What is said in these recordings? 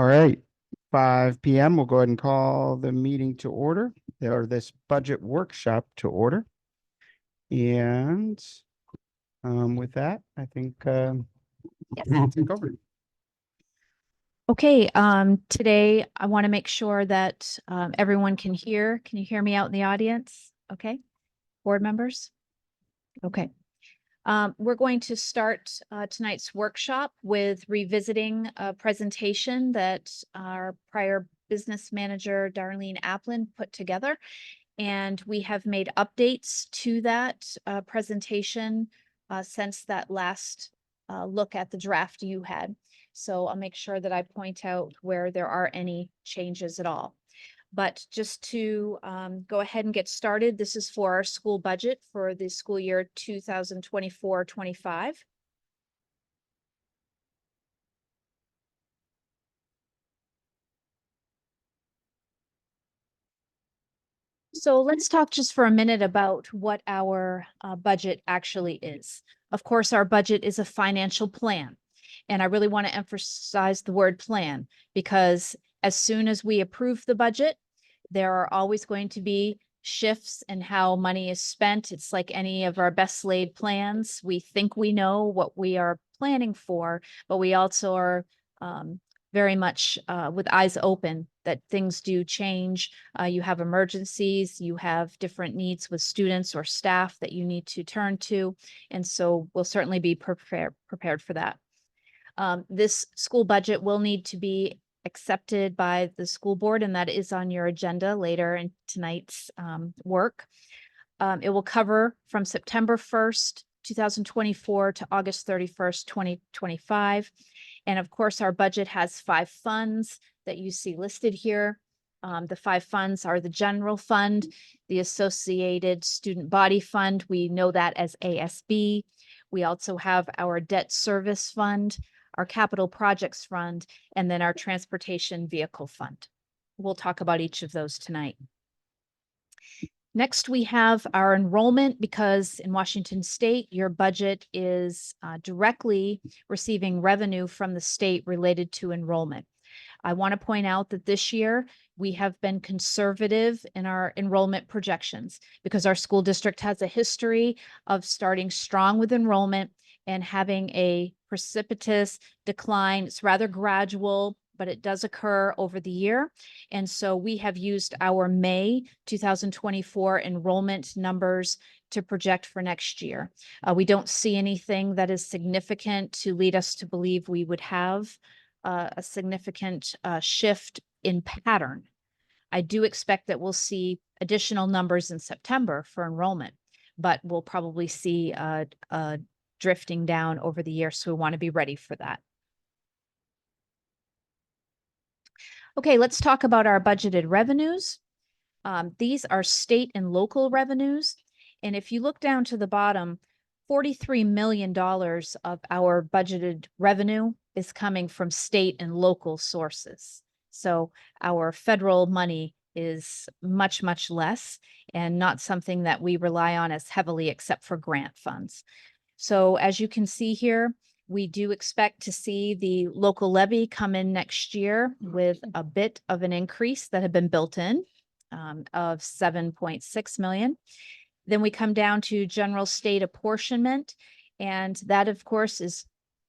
All right, 5 p.m. We'll go ahead and call the meeting to order, or this budget workshop to order. And with that, I think I'll take over. Okay, today I want to make sure that everyone can hear. Can you hear me out in the audience? Okay, board members? Okay. We're going to start tonight's workshop with revisiting a presentation that our prior business manager, Darlene Applin, put together. And we have made updates to that presentation since that last look at the draft you had. So I'll make sure that I point out where there are any changes at all. But just to go ahead and get started, this is for our school budget for the school year 2024-25. So let's talk just for a minute about what our budget actually is. Of course, our budget is a financial plan. And I really want to emphasize the word plan because as soon as we approve the budget, there are always going to be shifts in how money is spent. It's like any of our best laid plans. We think we know what we are planning for, but we also are very much with eyes open that things do change. You have emergencies, you have different needs with students or staff that you need to turn to. And so we'll certainly be prepared for that. This school budget will need to be accepted by the school board, and that is on your agenda later in tonight's work. It will cover from September 1st, 2024 to August 31st, 2025. And of course, our budget has 5 funds that you see listed here. The 5 funds are the general fund, the associated student body fund. We know that as ASB. We also have our debt service fund, our capital projects fund, and then our transportation vehicle fund. We'll talk about each of those tonight. Next, we have our enrollment because in Washington State, your budget is directly receiving revenue from the state related to enrollment. I want to point out that this year we have been conservative in our enrollment projections because our school district has a history of starting strong with enrollment and having a precipitous decline. It's rather gradual, but it does occur over the year. And so we have used our May 2024 enrollment numbers to project for next year. We don't see anything that is significant to lead us to believe we would have a significant shift in pattern. I do expect that we'll see additional numbers in September for enrollment, but we'll probably see a drifting down over the year. So we want to be ready for that. Okay, let's talk about our budgeted revenues. These are state and local revenues. And if you look down to the bottom, $43 million of our budgeted revenue is coming from state and local sources. So our federal money is much, much less and not something that we rely on as heavily except for grant funds. So as you can see here, we do expect to see the local levy come in next year with a bit of an increase that had been built in of 7.6 million. Then we come down to general state apportionment, and that of course is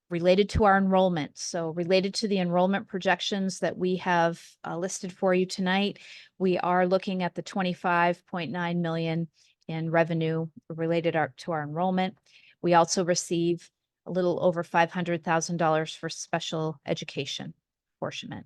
related to our enrollment. So related to the enrollment projections that we have listed for you tonight, we are looking at the 25.9 million in revenue related to our enrollment. We also receive a little over $500,000 for special education apportionment.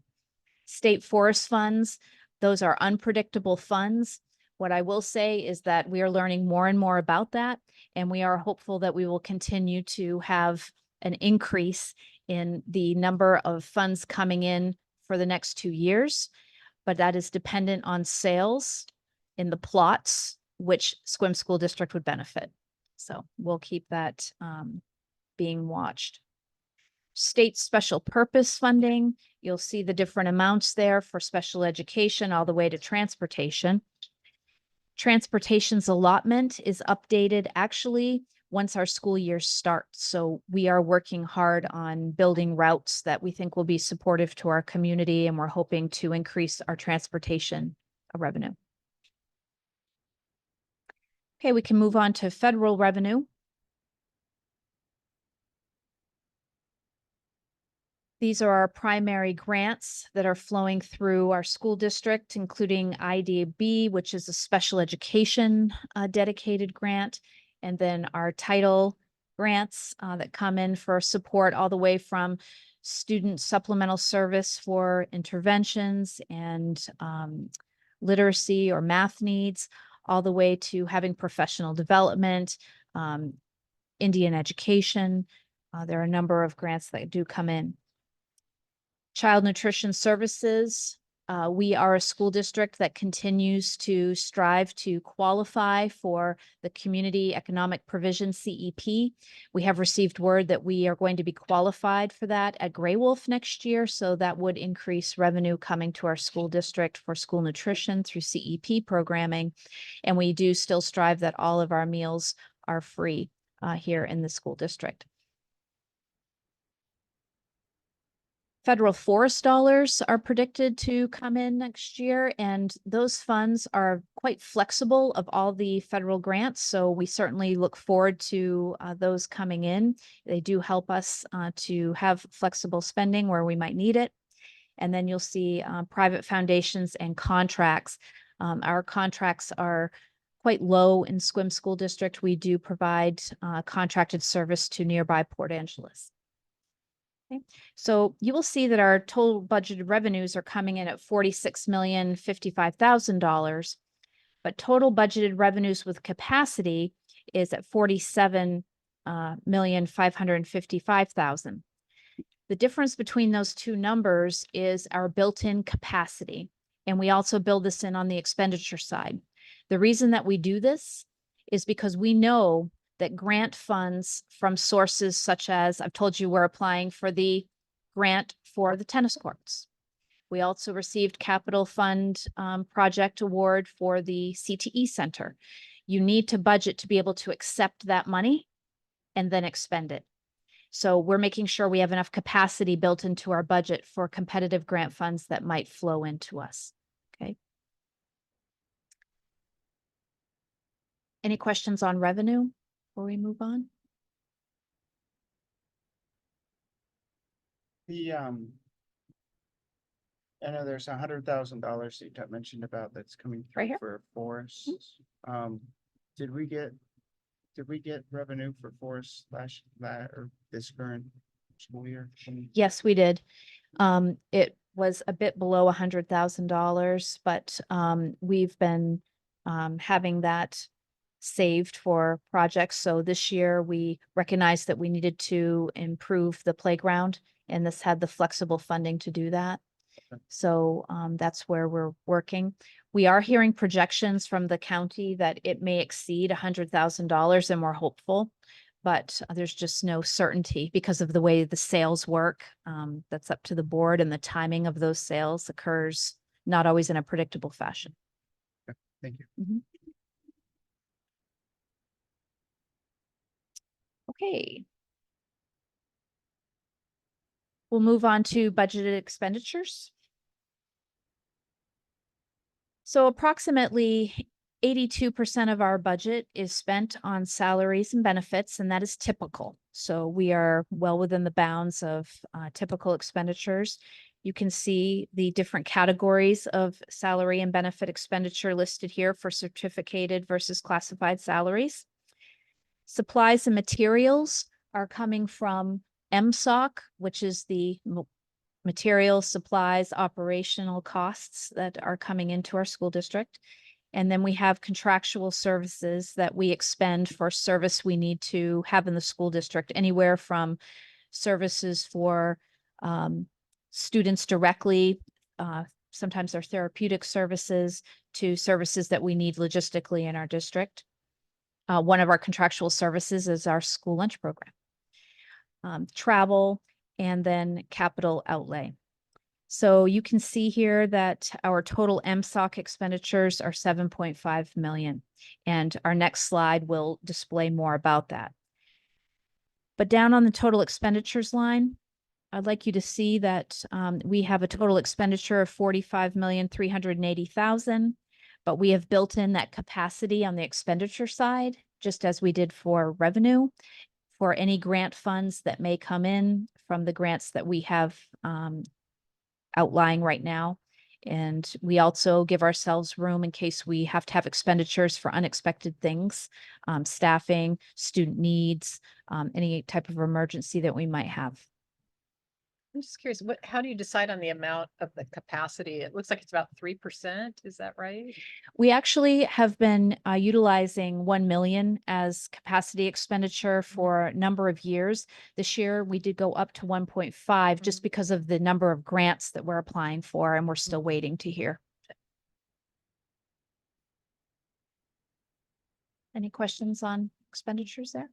State forest funds, those are unpredictable funds. What I will say is that we are learning more and more about that, and we are hopeful that we will continue to have an increase in the number of funds coming in for the next 2 years, but that is dependent on sales in the plots, which Sequim School District would benefit. So we'll keep that being watched. State special purpose funding, you'll see the different amounts there for special education all the way to transportation. Transportation's allotment is updated actually once our school year starts. So we are working hard on building routes that we think will be supportive to our community, and we're hoping to increase our transportation revenue. Okay, we can move on to federal revenue. These are our primary grants that are flowing through our school district, including IDB, which is a special education dedicated grant, and then our title grants that come in for support all the way from student supplemental service for interventions and literacy or math needs, all the way to having professional development, Indian education. There are a number of grants that do come in. Child nutrition services. We are a school district that continues to strive to qualify for the Community Economic Provision CEP. We have received word that we are going to be qualified for that at Gray Wolf next year. So that would increase revenue coming to our school district for school nutrition through CEP programming. And we do still strive that all of our meals are free here in the school district. Federal forest dollars are predicted to come in next year, and those funds are quite flexible of all the federal grants. So we certainly look forward to those coming in. They do help us to have flexible spending where we might need it. And then you'll see private foundations and contracts. Our contracts are quite low in Sequim School District. We do provide contracted service to nearby Port Angeles. Okay. So you will see that our total budgeted revenues are coming in at $46,055,000, but total budgeted revenues with capacity is at $47,555,000. The difference between those two numbers is our built-in capacity, and we also build this in on the expenditure side. The reason that we do this is because we know that grant funds from sources such as, I've told you, we're applying for the grant for the tennis courts. We also received capital fund project award for the CTE Center. You need to budget to be able to accept that money and then expend it. So we're making sure we have enough capacity built into our budget for competitive grant funds that might flow into us. Okay. Any questions on revenue before we move on? I know there's $100,000 that you mentioned about that's coming Right through here. for forests. Did we get revenue for forests or this current school year? Yes, we did. It was a bit below $100,000, but we've been having that saved for projects. So this year we recognized that we needed to improve the playground, and this had the flexible funding to do that. Okay. So that's where we're working. We are hearing projections from the county that it may exceed $100,000, and we're hopeful, but there's just no certainty because of the way the sales work. That's up to the board, and the timing of those sales occurs not always in a predictable fashion. Okay. Thank you. Mhm. Okay. We'll move on to budgeted expenditures. So approximately 82% of our budget is spent on salaries and benefits, and that is typical. So we are well within the bounds of typical expenditures. You can see the different categories of salary and benefit expenditure listed here for certificated versus classified salaries. Supplies and materials are coming from MSOC, which is the materials, supplies, operational costs that are coming into our school district. And then we have contractual services that we expend for service we need to have in the school district, anywhere from services for students directly, sometimes they're therapeutic services, to services that we need logistically in our district. One of our contractual services is our school lunch program, travel, and then capital outlay. So you can see here that our total MSOC expenditures are 7.5 million. And our next slide will display more about that. But down on the total expenditures line, I'd like you to see that we have a total expenditure of 45,380,000, but we have built in that capacity on the expenditure side, just as we did for revenue, for any grant funds that may come in from the grants that we have outlying right now. And we also give ourselves room in case we have to have expenditures for unexpected things, staffing, student needs, any type of emergency that we might have. I'm just curious, how do you decide on the amount of the capacity? It looks like it's about 3%. Is that right? We actually have been utilizing 1 million as capacity expenditure for a number of years. This year, we did go up to 1.5 just because of the number of grants that we're applying for, and we're still waiting to hear. Any questions on expenditures there?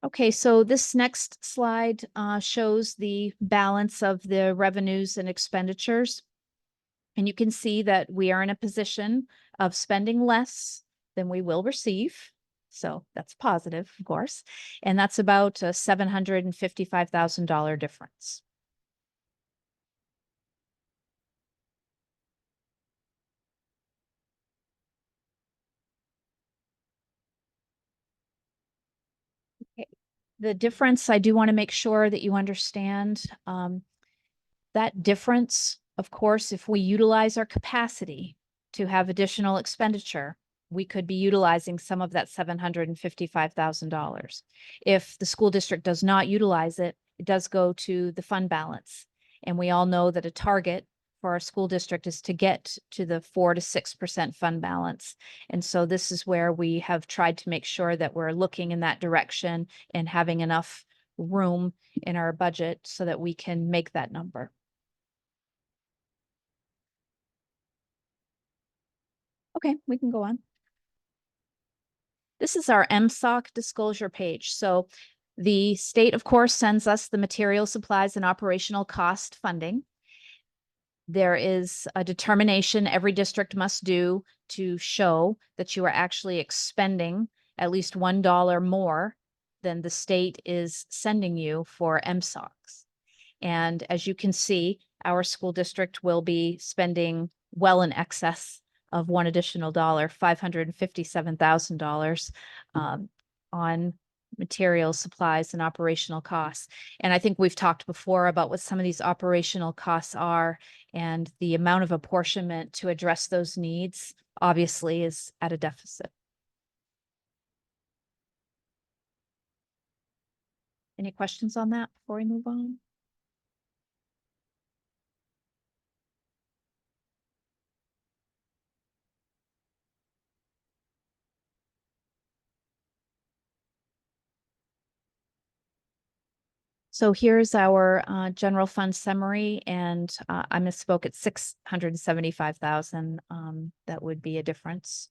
Okay, so this next slide shows the balance of the revenues and expenditures. And you can see that we are in a position of spending less than we will receive. So that's positive, of course. And that's about a $755,000 difference. The difference, I do want to make sure that you understand that difference. Of course, if we utilize our capacity to have additional expenditure, we could be utilizing some of that $755,000. If the school district does not utilize it, it does go to the fund balance. And we all know that a target for our school district is to get to the 4 to 6% fund balance. And so this is where we have tried to make sure that we're looking in that direction and having enough room in our budget so that we can make that number. Okay, we can go on. This is our MSOC disclosure page. So the state, of course, sends us the material, supplies, and operational cost funding. There is a determination every district must do to show that you are actually expending at least $1 more than the state is sending you for MSOCs. And as you can see, our school district will be spending well in excess of one additional dollar, $557,000 on materials, supplies, and operational costs. And I think we've talked before about what some of these operational costs are, and the amount of apportionment to address those needs obviously is at a deficit. Any questions on that before we move on? So here's our general fund summary, and I misspoke at 675,000. That would be a difference.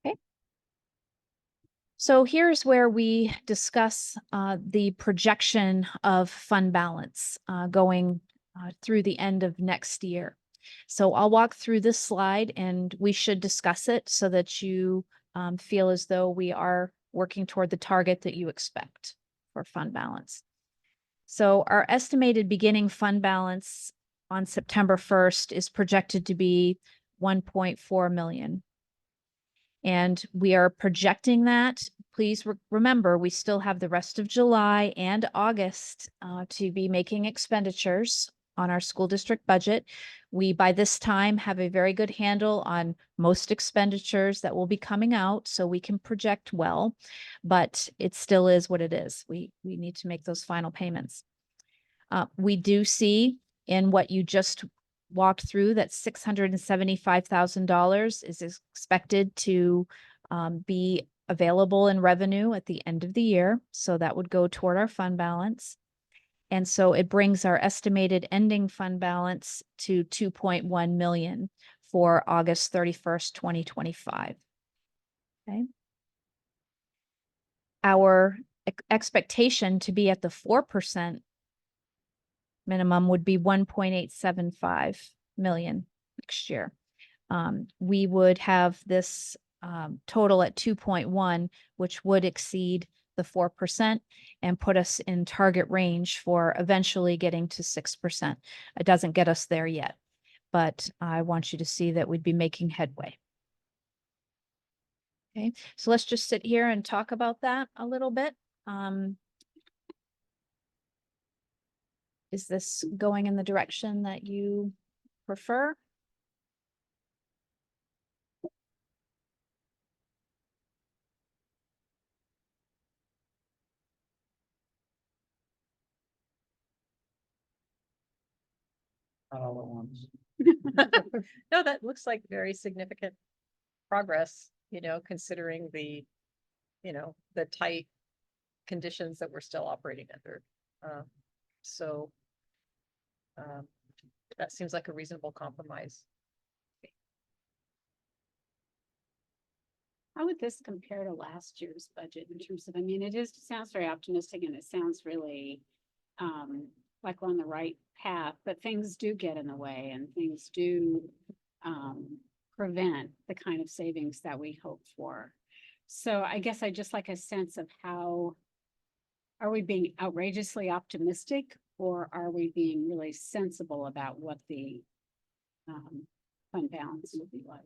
Okay. So here's where we discuss the projection of fund balance going through the end of next year. So I'll walk through this slide and we should discuss it so that you feel as though we are working toward the target that you expect for fund balance. So our estimated beginning fund balance on September 1st is projected to be 1.4 million. And we are projecting that. Please remember, we still have the rest of July and August to be making expenditures on our school district budget. We, by this time, have a very good handle on most expenditures that will be coming out, so we can project well, but it still is what it is. We need to make those final payments. We do see in what you just walked through that $675,000 is expected to be available in revenue at the end of the year. So that would go toward our fund balance. And so it brings our estimated ending fund balance to 2.1 million for August 31st, 2025. Okay. Our expectation to be at the 4% minimum would be 1.875 million next year. We would have this total at 2.1, which would exceed the 4% and put us in target range for eventually getting to 6%. It doesn't get us there yet, but I want you to see that we'd be making headway. Okay, so let's just sit here and talk about that a little bit. Is this going in the direction that you prefer? Not all at once. No, that looks like very significant progress, considering the, the tight conditions that we're still operating under. So that seems like a reasonable compromise. How would this compare to last year's budget in terms of, I mean, sounds very optimistic and it sounds really like we're on the right path, but things do get in the way and things do prevent the kind of savings that we hope for. So I guess I just like a sense of how, are we being outrageously optimistic or are we being really sensible about what the fund balance will be like?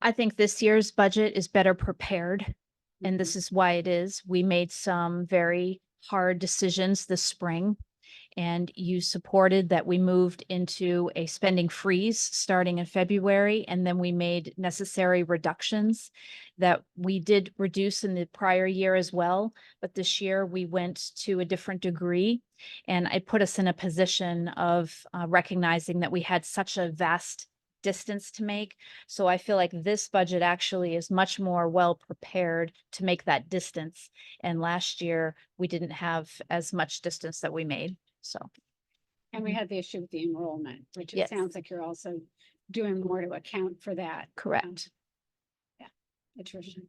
I think this year's budget is better prepared, and this is why it is. We made some very hard decisions this spring, and you supported that we moved into a spending freeze starting in February, and then we made necessary reductions that we did reduce in the prior year as well, but this year we went to a different degree, and it put us in a position of recognizing that we had such a vast distance to make. So I feel like this budget actually is much more well prepared to make that distance. And last year we didn't have as much distance that we made. So. And we had the issue with the enrollment, which it Yes. sounds like you're also doing more to account for that. Correct. Attrition.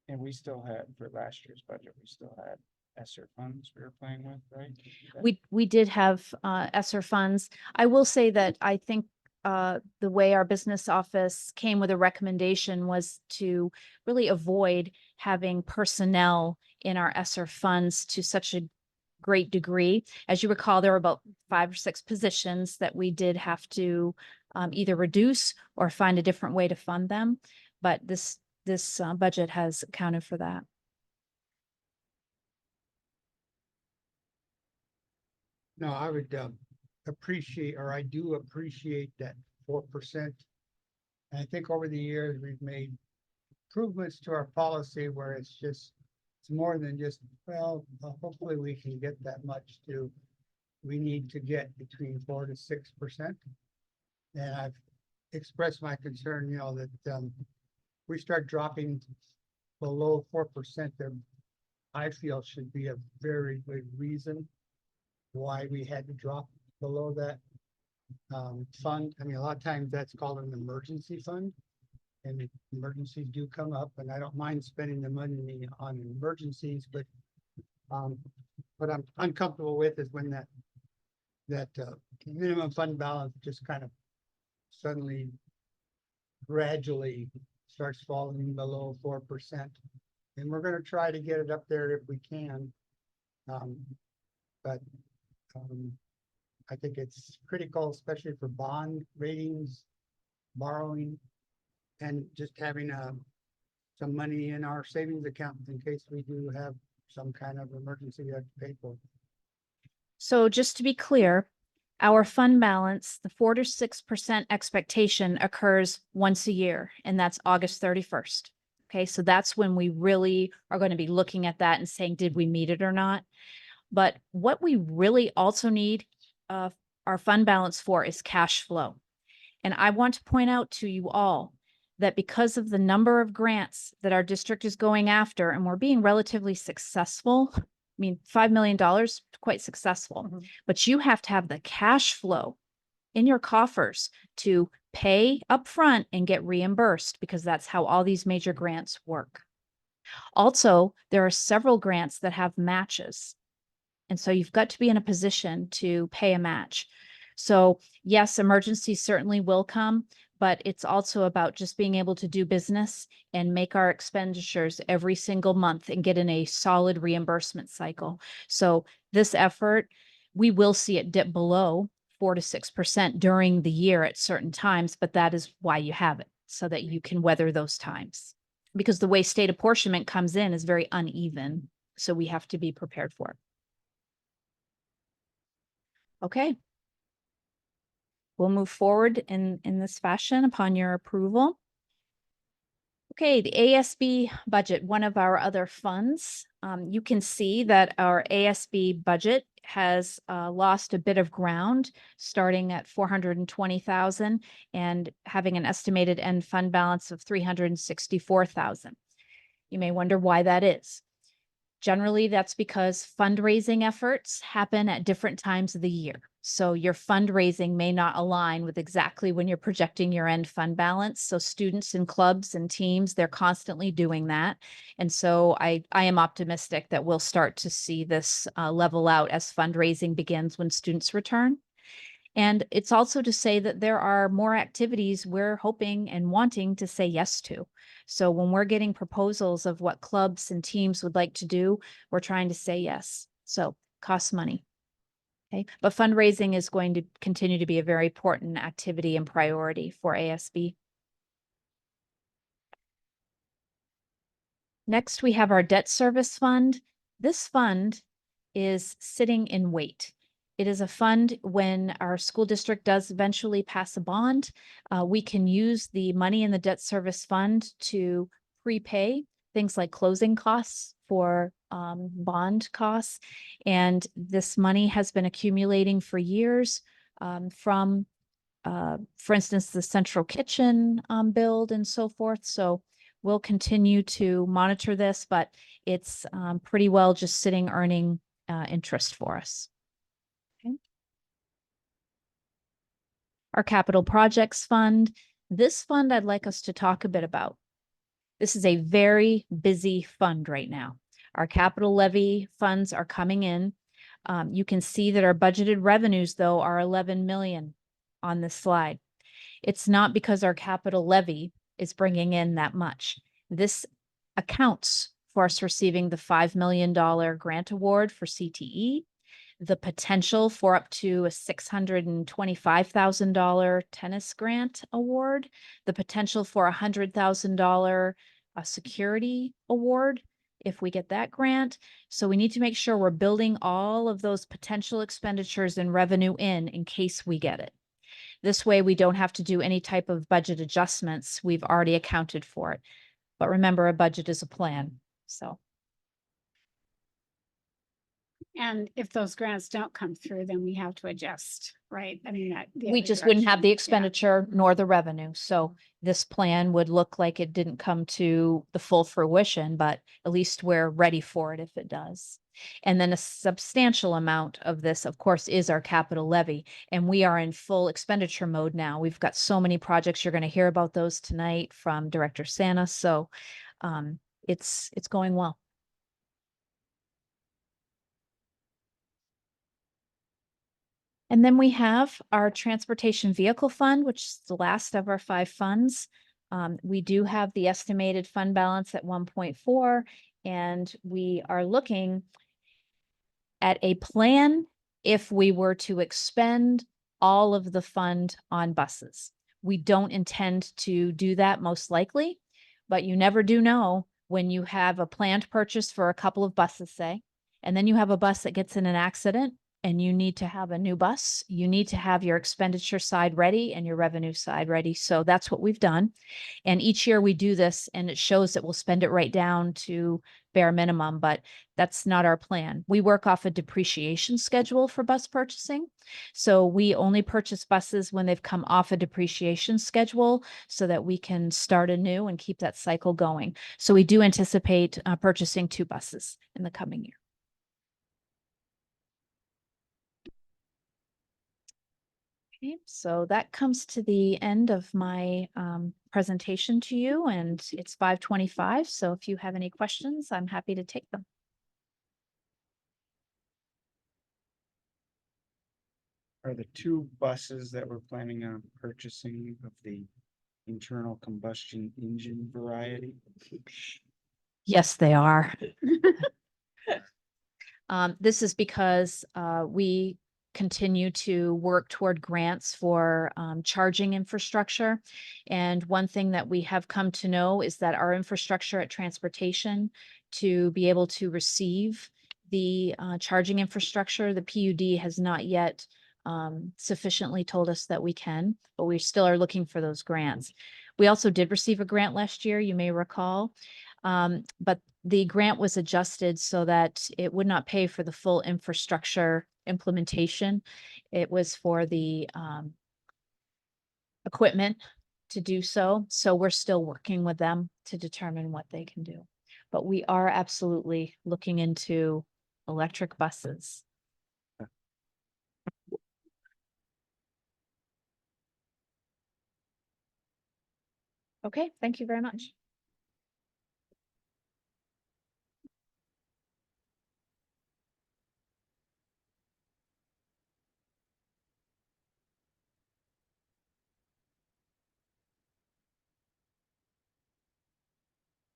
And we still had, for last year's budget, we still had ESSER funds we were playing with, right? We did have ESSER funds. I will say that I think the way our business office came with a recommendation was to really avoid having personnel in our ESSER funds to such a great degree. As you recall, there were about 5 or 6 positions that we did have to either reduce or find a different way to fund them. But this budget has accounted for that. No, I would appreciate, or I do appreciate that 4%. And I think over the years, we've made improvements to our policy where it's more than just, well, hopefully we can get that much to, we need to get between 4 to 6%. And I've expressed my concern, that we start dropping below 4%, there, I feel should be a very good reason why we had to drop below that fund. I mean, a lot of times that's called an emergency fund, and emergencies do come up, and I don't mind spending the money on emergencies, but what I'm uncomfortable with is when that minimum fund balance just kind of suddenly gradually starts falling below 4%. And we're going to try to get it up there if we can. But I think it's critical, especially for bond ratings, borrowing, and just having some money in our savings account in case we do have some kind of emergency we have to pay for. So just to be clear, our fund balance, the 4 to 6% expectation occurs once a year, and that's August 31st. Okay, so that's when we really are going to be looking at that and saying, did we meet it or not? But what we really also need our fund balance for is cash flow. And I want to point out to you all that because of the number of grants that our district is going after, and we're being relatively successful mean, $5 million, quite successful, Mhm. but you have to have the cash flow in your coffers to pay upfront and get reimbursed, because that's how all these major grants work. Also, there are several grants that have matches. And so you've got to be in a position to pay a match. So yes, emergencies certainly will come, but it's also about just being able to do business and make our expenditures every single month and get in a solid reimbursement cycle. So this effort, we will see it dip below 4 to 6% during the year at certain times, but that is why you have it, so that you can weather those times. Because the way state apportionment comes in is very uneven, so we have to be prepared for it. Okay. We'll move forward in this fashion upon your approval. Okay, the ASB budget, one of our other funds. You can see that our ASB budget has lost a bit of ground, starting at 420,000 and having an estimated end fund balance of 364,000. You may wonder why that is. Generally, that's because fundraising efforts happen at different times of the year. So your fundraising may not align with exactly when you're projecting your end fund balance. So students and clubs and teams, they're constantly doing that. And so I am optimistic that we'll start to see this level out as fundraising begins when students return. And it's also to say that there are more activities we're hoping and wanting to say yes to. So when we're getting proposals of what clubs and teams would like to do, we're trying to say yes. So costs money. Okay, but fundraising is going to continue to be a very important activity and priority for ASB. Next, we have our debt service fund. This fund is sitting in wait. It is a fund when our school district does eventually pass a bond, we can use the money in the debt service fund to prepay things like closing costs for bond costs. And this money has been accumulating for years from, for instance, the central kitchen build and so forth. So we'll continue to monitor this, but it's pretty well just sitting earning interest for us. Okay. Our capital projects fund. This fund I'd like us to talk a bit about. This is a very busy fund right now. Our capital levy funds are coming in. You can see that our budgeted revenues, though, are 11 million on this slide. It's not because our capital levy is bringing in that much. This accounts for us receiving the $5 million grant award for CTE, the potential for up to a $625,000 tennis grant award, the potential for a $100,000 security award if we get that grant. So we need to make sure we're building all of those potential expenditures and revenue in case we get it. This way, we don't have to do any type of budget adjustments. We've already accounted for it. But remember, a budget is a plan. So. And if those grants don't come through, then we have to adjust, right? I mean, the We other just wouldn't have direction. the Yeah. expenditure nor the revenue. So this plan would look like it didn't come to the full fruition, but at least we're ready for it if it does. And then a substantial amount of this, of course, is our capital levy. And we are in full expenditure mode now. We've got so many projects. You're going to hear about those tonight from Director Santa. So it's going well. And then we have our transportation vehicle fund, which is the last of our 5 funds. We do have the estimated fund balance at 1.4, and we are looking at a plan if we were to expend all of the fund on buses. We don't intend to do that most likely, but you never do know when you have a planned purchase for a couple of buses, say, and then you have a bus that gets in an accident and you need to have a new bus. You need to have your expenditure side ready and your revenue side ready. So that's what we've done. And each year we do this and it shows that we'll spend it right down to bare minimum, but that's not our plan. We work off a depreciation schedule for bus purchasing. So we only purchase buses when they've come off a depreciation schedule so that we can start anew and keep that cycle going. So we do anticipate purchasing 2 buses in the coming year. Okay, so that comes to the end of my presentation to you, and it's 5:25. So if you have any questions, I'm happy to take them. Are the two buses that we're planning on purchasing of the internal combustion engine variety? Yes, they are. This is because we continue to work toward grants for charging infrastructure. And one thing that we have come to know is that our infrastructure at transportation to be able to receive the charging infrastructure, the PUD has not yet sufficiently told us that we can, but we still are looking for those grants. We also did receive a grant last year, you may recall. But the grant was adjusted so that it would not pay for the full infrastructure implementation. It was for the equipment to do so. So we're still working with them to determine what they can do. But we are absolutely looking into electric buses. Okay, thank you very much.